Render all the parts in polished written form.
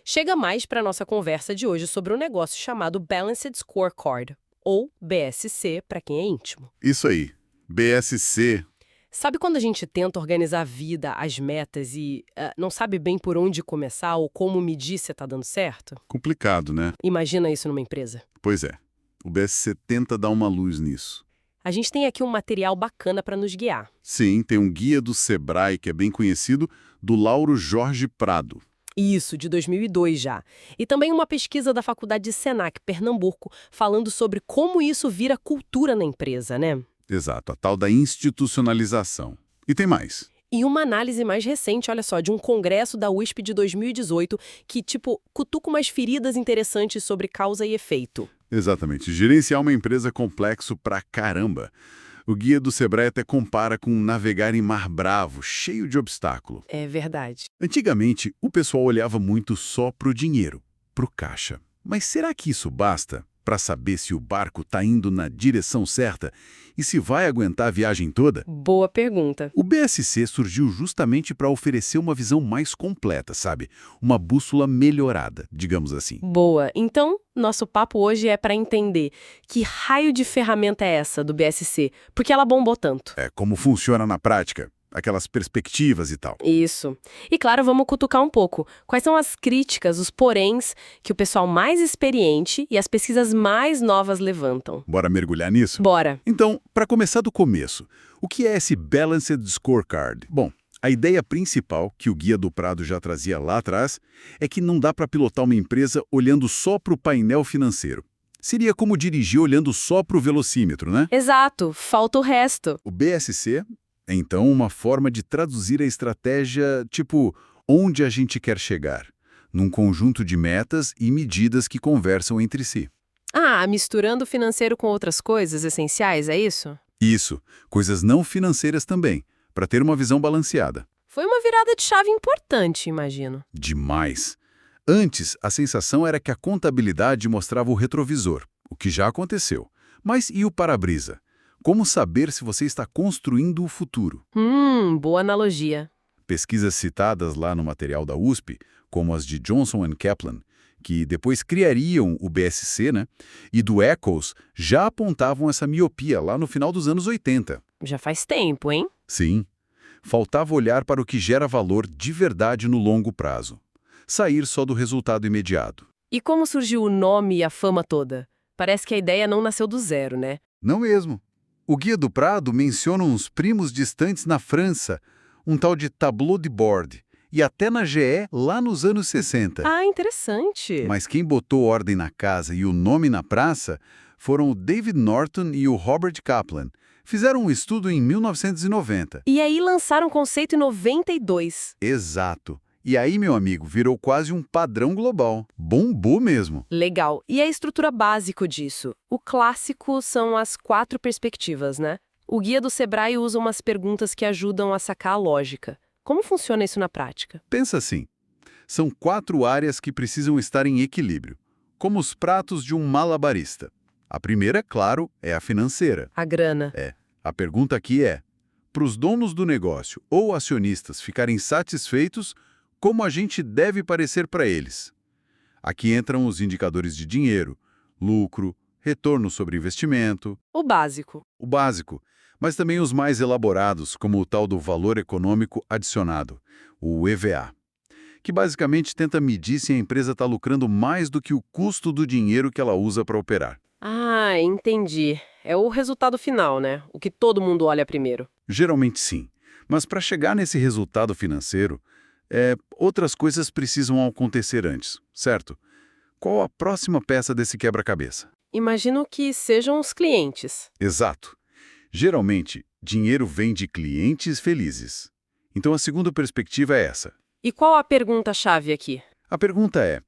chega mais para a nossa conversa de hoje sobre um negócio chamado Balanced Scorecard, ou BSC para quem é íntimo. Isso aí. BSC. Sabe quando a gente tenta organizar a vida, as metas e não sabe bem por onde começar ou como medir se está dando certo? Complicado, né? Imagina isso numa empresa. Pois é. O BSC tenta dar uma luz nisso. A gente tem aqui um material bacana para nos guiar. Sim, tem um guia do Sebrae, que é bem conhecido, do Lauro Jorge Prado. Isso, de 2002 já. E também uma pesquisa da Faculdade de Senac, Pernambuco, falando sobre como isso vira cultura na empresa, né? Exato, a tal da institucionalização. E tem mais. E uma análise mais recente, olha só, de um congresso da USP de 2018 que, cutuca umas feridas interessantes sobre causa e efeito. Exatamente. Gerenciar uma empresa é complexo pra caramba. O guia do Sebrae até compara com navegar em mar bravo, cheio de obstáculo. É verdade. Antigamente, o pessoal olhava muito só pro dinheiro, pro caixa. Mas será que isso basta para saber se o barco está indo na direção certa e se vai aguentar a viagem toda? Boa pergunta. O BSC surgiu justamente para oferecer uma visão mais completa, sabe? Uma bússola melhorada, digamos assim. Boa. Então, nosso papo hoje é para entender que raio de ferramenta é essa do BSC, porque ela bombou tanto. É como funciona na prática, aquelas perspectivas e tal. Isso. E claro, vamos cutucar um pouco. Quais são as críticas, os poréns que o pessoal mais experiente e as pesquisas mais novas levantam? Bora mergulhar nisso? Bora. Então, para começar do começo, o que é esse Balanced Scorecard? Bom, a ideia principal, que o Guia do Prado já trazia lá atrás, é que não dá para pilotar uma empresa olhando só para o painel financeiro. Seria como dirigir olhando só para o velocímetro, né? Exato, falta o resto. O BSC é, então, uma forma de traduzir a estratégia, tipo, onde a gente quer chegar, num conjunto de metas e medidas que conversam entre si. Ah, misturando o financeiro com outras coisas essenciais, é isso? Isso, coisas não financeiras também, para ter uma visão balanceada. Foi uma virada de chave importante, imagino. Demais. Antes, a sensação era que a contabilidade mostrava o retrovisor, o que já aconteceu. Mas e o para-brisa? Como saber se você está construindo o futuro? Boa analogia. Pesquisas citadas lá no material da USP, como as de Johnson and Kaplan, que depois criariam o BSC, né? E do Eccles, já apontavam essa miopia lá no final dos anos 80. Já faz tempo, hein? Sim. Faltava olhar para o que gera valor de verdade no longo prazo. Sair só do resultado imediato. E como surgiu o nome e a fama toda? Parece que a ideia não nasceu do zero, né? Não mesmo. O Guia do Prado menciona uns primos distantes na França, um tal de tableau de bord, e até na GE lá nos anos 60. Ah, interessante. Mas quem botou ordem na casa e o nome na praça foram o David Norton e o Robert Kaplan. Fizeram um estudo em 1990. E aí lançaram o conceito em 92. Exato. E aí, meu amigo, virou quase um padrão global. Bombou mesmo. Legal. E a estrutura básica disso? O clássico são as 4 perspectivas, né? O guia do Sebrae usa umas perguntas que ajudam a sacar a lógica. Como funciona isso na prática? Pensa assim. São 4 áreas que precisam estar em equilíbrio, como os pratos de um malabarista. A primeira, claro, é a financeira. A grana. A pergunta aqui é, para os donos do negócio ou acionistas ficarem satisfeitos, como a gente deve parecer para eles? Aqui entram os indicadores de dinheiro, lucro, retorno sobre investimento. O básico. O básico, mas também os mais elaborados, como o tal do valor econômico adicionado, o EVA, que basicamente tenta medir se a empresa está lucrando mais do que o custo do dinheiro que ela usa para operar. Ah, entendi. É o resultado final, né? O que todo mundo olha primeiro. Geralmente sim, mas para chegar nesse resultado financeiro, outras coisas precisam acontecer antes, certo? Qual a próxima peça desse quebra-cabeça? Imagino que sejam os clientes. Exato. Geralmente, dinheiro vem de clientes felizes. Então a segunda perspectiva é essa. E qual a pergunta-chave aqui? A pergunta é,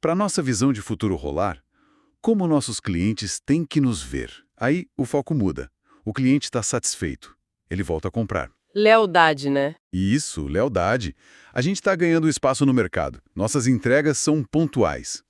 para nossa visão de futuro rolar, como nossos clientes têm que nos ver? Aí o foco muda. O cliente está satisfeito. Ele volta a comprar. Lealdade, né? Isso, lealdade. A gente está ganhando espaço no mercado. Nossas entregas são pontuais.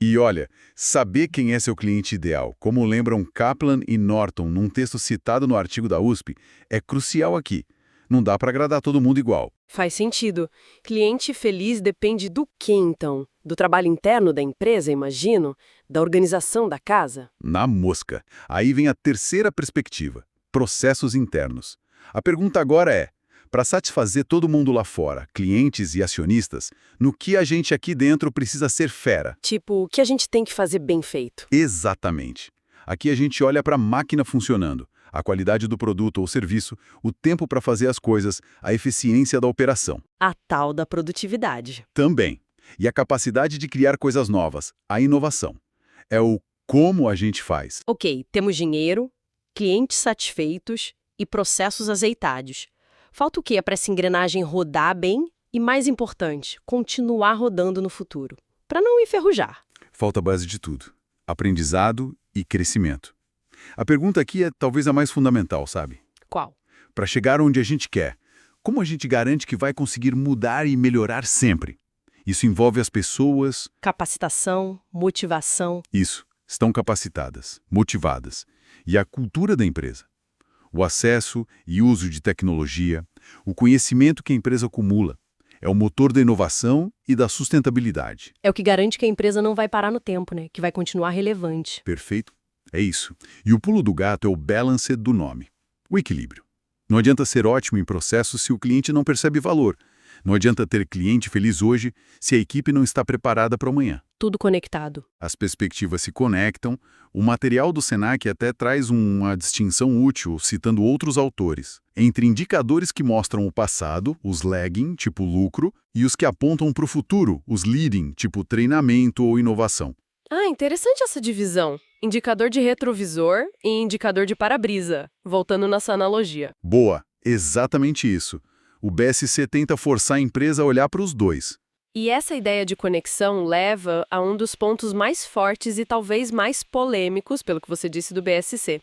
E olha, saber quem é seu cliente ideal, como lembram Kaplan e Norton num texto citado no artigo da USP, é crucial aqui. Não dá para agradar todo mundo igual. Faz sentido. Cliente feliz depende do quê, então? Do trabalho interno da empresa, imagino? Da organização da casa? Na mosca. Aí vem a terceira perspectiva: processos internos. A pergunta agora é: para satisfazer todo mundo lá fora, clientes e acionistas, no que a gente aqui dentro precisa ser fera? Tipo, o que a gente tem que fazer bem feito? Exatamente. Aqui a gente olha para a máquina funcionando, a qualidade do produto ou serviço, o tempo para fazer as coisas, a eficiência da operação. A tal da produtividade. Também. E a capacidade de criar coisas novas, a inovação. É o como a gente faz. Ok, temos dinheiro, clientes satisfeitos e processos azeitados. Falta o quê para essa engrenagem rodar bem e, mais importante, continuar rodando no futuro? Para não enferrujar. Falta a base de tudo: aprendizado e crescimento. A pergunta aqui é talvez a mais fundamental, sabe? Qual? Para chegar onde a gente quer, como a gente garante que vai conseguir mudar e melhorar sempre? Isso envolve as pessoas. Capacitação, motivação. Isso, estão capacitadas, motivadas. E a cultura da empresa. O acesso e uso de tecnologia, o conhecimento que a empresa acumula. É o motor da inovação e da sustentabilidade. É o que garante que a empresa não vai parar no tempo, né? Que vai continuar relevante. Perfeito? É isso. E o pulo do gato é o balanced do nome. O equilíbrio. Não adianta ser ótimo em processo se o cliente não percebe valor. Não adianta ter cliente feliz hoje se a equipe não está preparada para amanhã. Tudo conectado. As perspectivas se conectam. O material do Senac até traz uma distinção útil, citando outros autores, entre indicadores que mostram o passado, os lagging, tipo lucro, e os que apontam para o futuro, os leading, tipo treinamento ou inovação. Ah, interessante essa divisão. Indicador de retrovisor e indicador de para-brisa. Voltando nessa analogia. Boa, exatamente isso. O BSC tenta forçar a empresa a olhar para os dois. E essa ideia de conexão leva a um dos pontos mais fortes e talvez mais polêmicos, pelo que você disse do BSC.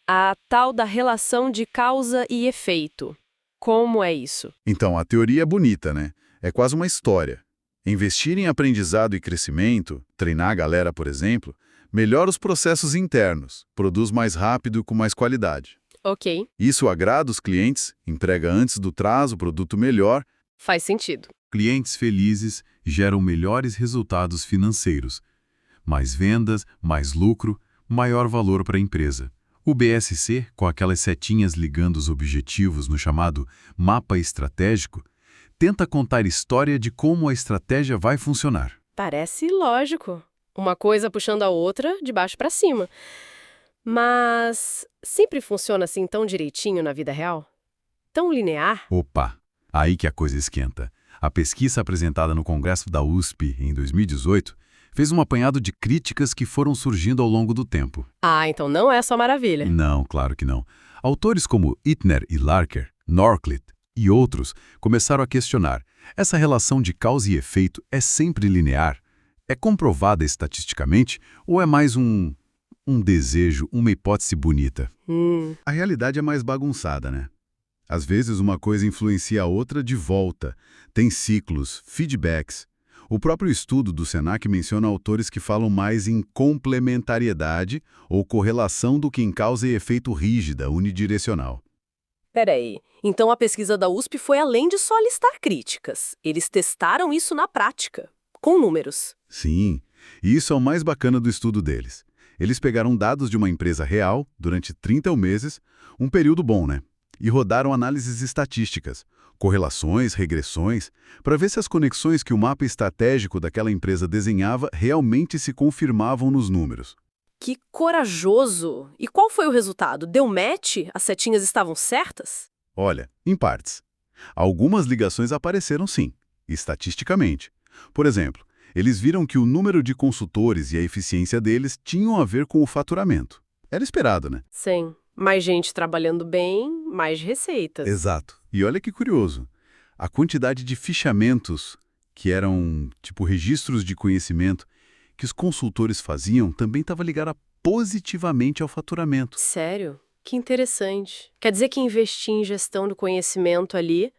A tal da relação de causa e efeito. Como é isso? Então, a teoria é bonita, né? É quase uma história. Investir em aprendizado e crescimento, treinar a galera, por exemplo, melhora os processos internos, produz mais rápido e com mais qualidade. Ok, Isso agrada os clientes, entrega antes do prazo produto melhor. faz sentido. Clientes felizes geram melhores resultados financeiros. Mais vendas, mais lucro, maior valor para a empresa. O BSC, com aquelas setinhas ligando os objetivos no chamado mapa estratégico, tenta contar história de como a estratégia vai funcionar. Parece lógico. Uma coisa puxando a outra de baixo para cima. Mas sempre funciona assim tão direitinho na vida real? Tão linear? Opa, aí que a coisa esquenta. A pesquisa apresentada no Congresso da USP em 2018 fez um apanhado de críticas que foram surgindo ao longo do tempo. Ah, então não é só maravilha. Não, claro que não. Autores como Ittner e Larker, Norcliffe e outros começaram a questionar: essa relação de causa e efeito é sempre linear? É comprovada estatisticamente ou é mais um desejo, uma hipótese bonita? A realidade é mais bagunçada, né? Às vezes uma coisa influencia a outra de volta. Tem ciclos, feedbacks. O próprio estudo do Senac menciona autores que falam mais em complementariedade ou correlação do que em causa e efeito rígida, unidirecional. Peraí, então a pesquisa da USP foi além de só listar críticas. Eles testaram isso na prática, com números. Sim, e isso é o mais bacana do estudo deles. Eles pegaram dados de uma empresa real, durante 30 meses, um período bom, né? E rodaram análises estatísticas, correlações, regressões, para ver se as conexões que o mapa estratégico daquela empresa desenhava realmente se confirmavam nos números. Que corajoso! E qual foi o resultado? Deu match? As setinhas estavam certas? Olha, em partes. Algumas ligações apareceram sim, estatisticamente. Por exemplo, eles viram que o número de consultores e a eficiência deles tinham a ver com o faturamento. Era esperado, né? Sim. Mais gente trabalhando bem, mais receitas. Exato. E olha que curioso. A quantidade de fichamentos, que eram tipo registros de conhecimento, que os consultores faziam, também estava ligada positivamente ao faturamento. Sério? Que interessante. Quer dizer que investir em gestão do conhecimento ali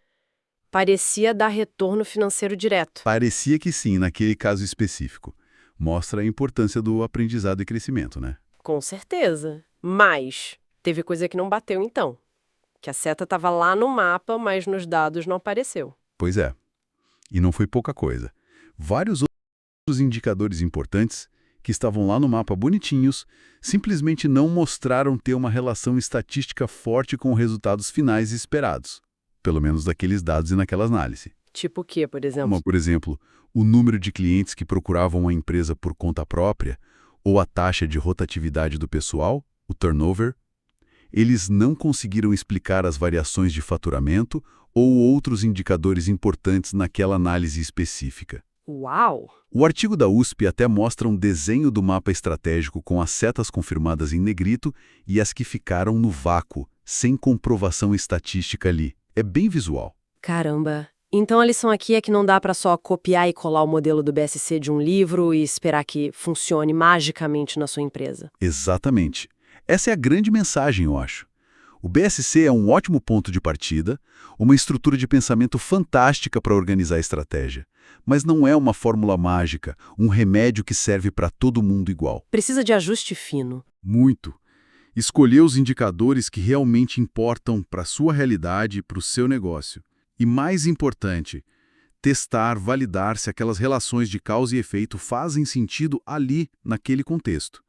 parecia dar retorno financeiro direto. Parecia que sim, naquele caso específico. Mostra a importância do aprendizado e crescimento, né? Com certeza. Mas teve coisa que não bateu então. que a seta estava lá no mapa, mas nos dados não apareceu. Pois é. E não foi pouca coisa. Vários outros indicadores importantes que estavam lá no mapa bonitinhos simplesmente não mostraram ter uma relação estatística forte com os resultados finais esperados. Pelo menos daqueles dados e naquela análise. Tipo o quê, por exemplo? Como, por exemplo, o número de clientes que procuravam uma empresa por conta própria ou a taxa de rotatividade do pessoal, o turnover. Eles não conseguiram explicar as variações de faturamento ou outros indicadores importantes naquela análise específica. Uau! O artigo da USP até mostra um desenho do mapa estratégico com as setas confirmadas em negrito e as que ficaram no vácuo, sem comprovação estatística ali. É bem visual. Caramba! Então a lição aqui é que não dá para só copiar e colar o modelo do BSC de um livro e esperar que funcione magicamente na sua empresa. Exatamente. Essa é a grande mensagem, eu acho. O BSC é um ótimo ponto de partida, uma estrutura de pensamento fantástica para organizar a estratégia. Mas não é uma fórmula mágica, um remédio que serve para todo mundo igual. Precisa de ajuste fino. Muito. Escolher os indicadores que realmente importam para a sua realidade e para o seu negócio. E mais importante, testar, validar se aquelas relações de causa e efeito fazem sentido ali, naquele contexto.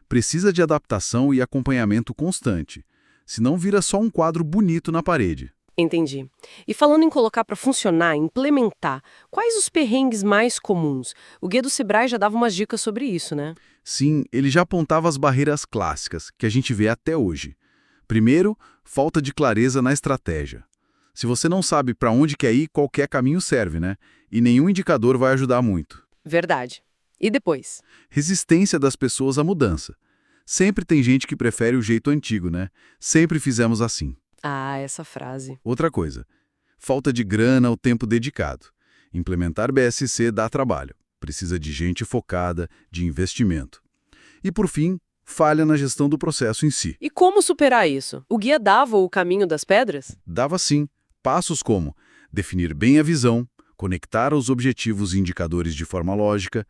Precisa de adaptação e acompanhamento constante, senão vira só um quadro bonito na parede. Entendi. E falando em colocar para funcionar, implementar, quais os perrengues mais comuns? O guia do Sebrae já dava umas dicas sobre isso, né? Sim, ele já apontava as barreiras clássicas, que a gente vê até hoje. Primeiro, falta de clareza na estratégia. Se você não sabe para onde quer ir, qualquer caminho serve, né? E nenhum indicador vai ajudar muito. Verdade. E depois? Resistência das pessoas à mudança. Sempre tem gente que prefere o jeito antigo, né? Sempre fizemos assim. Ah, essa frase. Outra coisa, falta de grana ou tempo dedicado. Implementar BSC dá trabalho. Precisa de gente focada, de investimento. E, por fim, falha na gestão do processo em si. E como superar isso? O guia dava o caminho das pedras? Dava sim passos como definir bem a visão, conectar os objetivos e indicadores de forma lógica,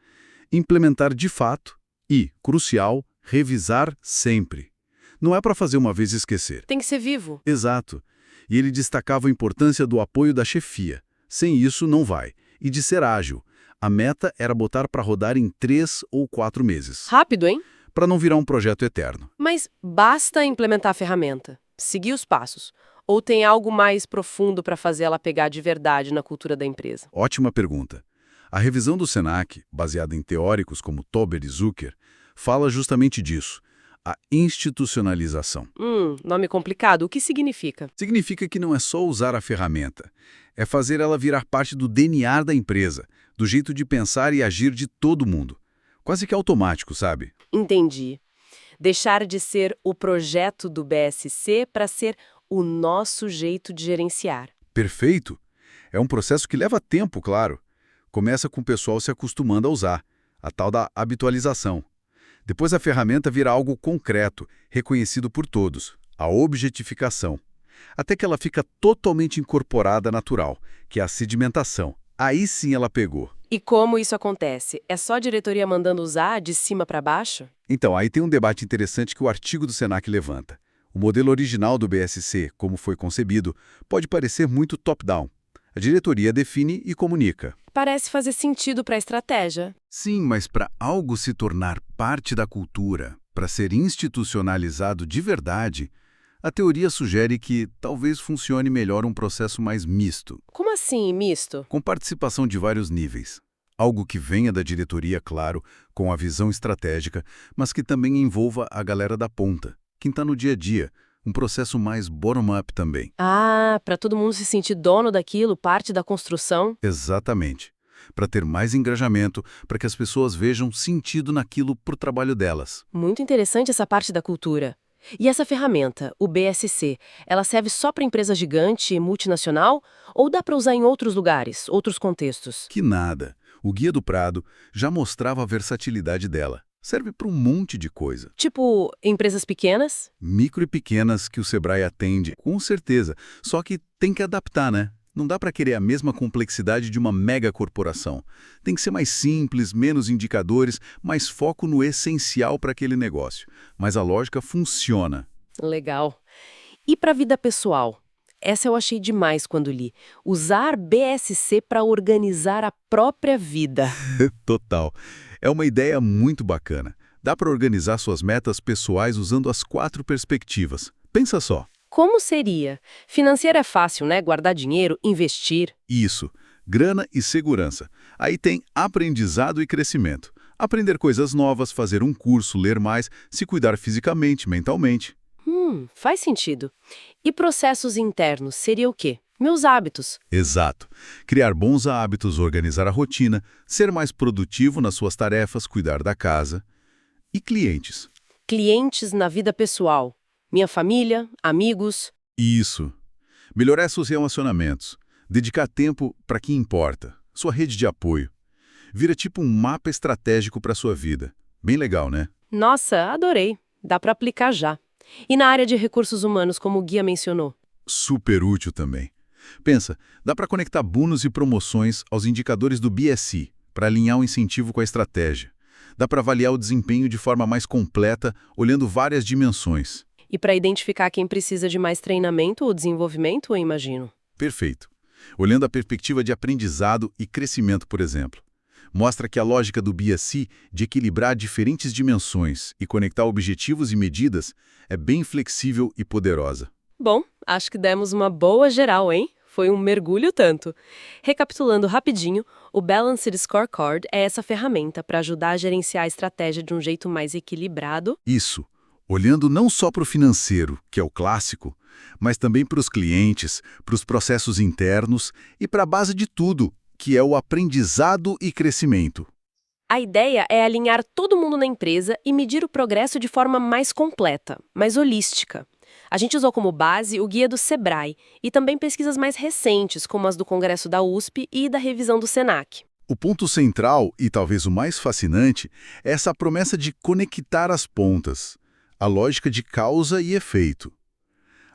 implementar de fato e, crucial, revisar sempre. Não é para fazer uma vez e esquecer. Tem que ser vivo. Exato. E ele destacava a importância do apoio da chefia. Sem isso, não vai. E de ser ágil. A meta era botar para rodar em 3 ou 4 meses. Rápido, hein? Para não virar um projeto eterno. Mas basta implementar a ferramenta, seguir os passos. Ou tem algo mais profundo para fazer ela pegar de verdade na cultura da empresa? Ótima pergunta. A revisão do Senac, baseada em teóricos como Tober e Zucker, fala justamente disso. A institucionalização. Nome complicado. O que significa? Significa que não é só usar a ferramenta. É fazer ela virar parte do DNA da empresa, do jeito de pensar e agir de todo mundo. Quase que automático, sabe? Entendi. Deixar de ser o projeto do BSC para ser o nosso jeito de gerenciar. Perfeito. É um processo que leva tempo, claro. Começa com o pessoal se acostumando a usar, a tal da habitualização. Depois a ferramenta vira algo concreto, reconhecido por todos, a objetificação. Até que ela fica totalmente incorporada natural, que é a sedimentação. Aí sim ela pegou. E como isso acontece? É só a diretoria mandando usar de cima para baixo? Então, aí tem um debate interessante que o artigo do Senac levanta. O modelo original do BSC, como foi concebido, pode parecer muito top-down. A diretoria define e comunica. Parece fazer sentido para a estratégia. Sim, mas para algo se tornar parte da cultura, para ser institucionalizado de verdade, a teoria sugere que talvez funcione melhor um processo mais misto. Como assim, misto? Com participação de vários níveis. Algo que venha da diretoria, claro, com a visão estratégica, mas que também envolva a galera da ponta, quem está no dia a dia, um processo mais bottom-up também. Ah, para todo mundo se sentir dono daquilo, parte da construção? Exatamente. Para ter mais engajamento, para que as pessoas vejam sentido naquilo pro trabalho delas. Muito interessante essa parte da cultura. E essa ferramenta, o BSC, ela serve só para empresa gigante e multinacional? Ou dá para usar em outros lugares, outros contextos? Que nada. O Guia do Prado já mostrava a versatilidade dela. Serve para um monte de coisa. Tipo, empresas pequenas? Micro e pequenas que o Sebrae atende, com certeza. Só que tem que adaptar, né? Não dá para querer a mesma complexidade de uma mega corporação. Tem que ser mais simples, menos indicadores, mais foco no essencial para aquele negócio. Mas a lógica funciona. Legal. E para a vida pessoal? Essa eu achei demais quando li. Usar BSC para organizar a própria vida. Total. É uma ideia muito bacana. Dá para organizar suas metas pessoais usando as 4 perspectivas. Pensa só. Como seria? Financeiro é fácil, né? Guardar dinheiro, investir. Isso. Grana e segurança. Aí tem aprendizado e crescimento. Aprender coisas novas, fazer um curso, ler mais, se cuidar fisicamente, mentalmente. Faz sentido. E processos internos seria o quê? Meus hábitos. Exato. Criar bons hábitos, organizar a rotina, ser mais produtivo nas suas tarefas, cuidar da casa. E clientes. Clientes na vida pessoal. Minha família, amigos. Isso. Melhorar seus relacionamentos. Dedicar tempo para quem importa. Sua rede de apoio. Vira tipo um mapa estratégico para sua vida. Bem legal, né? Nossa, adorei. Dá para aplicar já. E na área de recursos humanos, como o guia mencionou? Super útil também. Pensa, dá para conectar bônus e promoções aos indicadores do BSI, para alinhar o incentivo com a estratégia. Dá para avaliar o desempenho de forma mais completa, olhando várias dimensões. E para identificar quem precisa de mais treinamento ou desenvolvimento, eu imagino. Perfeito. Olhando a perspectiva de aprendizado e crescimento, por exemplo. Mostra que a lógica do BSI de equilibrar diferentes dimensões e conectar objetivos e medidas é bem flexível e poderosa. Bom, acho que demos uma boa geral, hein? Foi um mergulho tanto. Recapitulando rapidinho, o Balanced Scorecard é essa ferramenta para ajudar a gerenciar a estratégia de um jeito mais equilibrado. Isso, olhando não só para o financeiro, que é o clássico, mas também para os clientes, para os processos internos e para a base de tudo, que é o aprendizado e crescimento. A ideia é alinhar todo mundo na empresa e medir o progresso de forma mais completa, mais holística. A gente usou como base o guia do Sebrae e também pesquisas mais recentes, como as do Congresso da USP e da revisão do Senac. O ponto central, e talvez o mais fascinante, é essa promessa de conectar as pontas, a lógica de causa e efeito.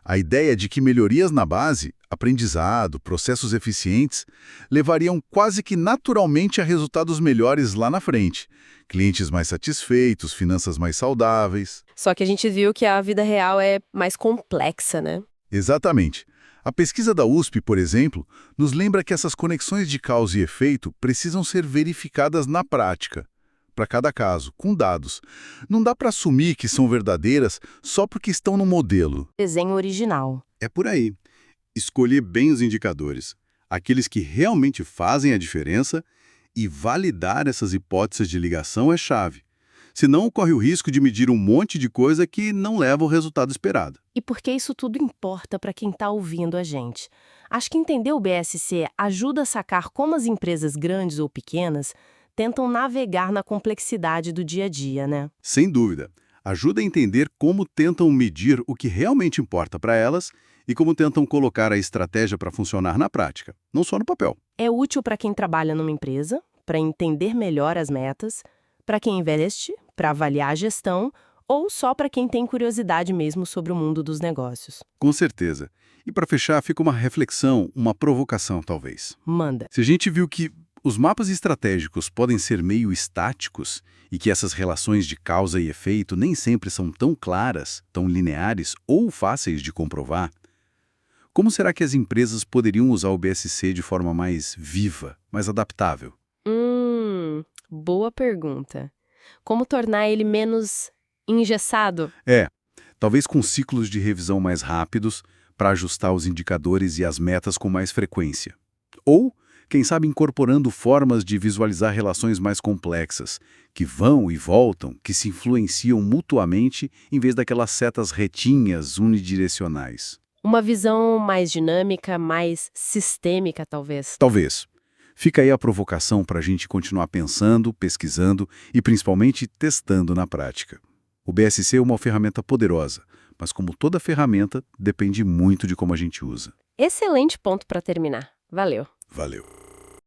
A ideia de que melhorias na base, aprendizado, processos eficientes, levariam quase que naturalmente a resultados melhores lá na frente. Clientes mais satisfeitos, finanças mais saudáveis. Só que a gente viu que a vida real é mais complexa, né? Exatamente. A pesquisa da USP, por exemplo, nos lembra que essas conexões de causa e efeito precisam ser verificadas na prática, para cada caso, com dados. Não dá para assumir que são verdadeiras só porque estão no modelo. Desenho original. É por aí. Escolher bem os indicadores, aqueles que realmente fazem a diferença, e validar essas hipóteses de ligação é chave. Senão, corre o risco de medir um monte de coisa que não leva ao resultado esperado. E por que isso tudo importa para quem está ouvindo a gente? Acho que entender o BSC ajuda a sacar como as empresas grandes ou pequenas tentam navegar na complexidade do dia a dia, né? Sem dúvida. Ajuda a entender como tentam medir o que realmente importa para elas e como tentam colocar a estratégia para funcionar na prática, não só no papel. É útil para quem trabalha numa empresa, para entender melhor as metas, para quem investe, para avaliar a gestão, ou só para quem tem curiosidade mesmo sobre o mundo dos negócios. Com certeza. E para fechar, fica uma reflexão, uma provocação talvez. Manda. Se a gente viu que os mapas estratégicos podem ser meio estáticos e que essas relações de causa e efeito nem sempre são tão claras, tão lineares ou fáceis de comprovar, como será que as empresas poderiam usar o BSC de forma mais viva, mais adaptável? Boa pergunta. Como tornar ele menos engessado? Talvez com ciclos de revisão mais rápidos para ajustar os indicadores e as metas com mais frequência. Ou, quem sabe, incorporando formas de visualizar relações mais complexas, que vão e voltam, que se influenciam mutuamente em vez daquelas setas retinhas unidirecionais. Uma visão mais dinâmica, mais sistêmica, talvez. Talvez. Fica aí a provocação para a gente continuar pensando, pesquisando e principalmente testando na prática. O BSC é uma ferramenta poderosa, mas como toda ferramenta, depende muito de como a gente usa. Excelente ponto para terminar. Valeu. Valeu.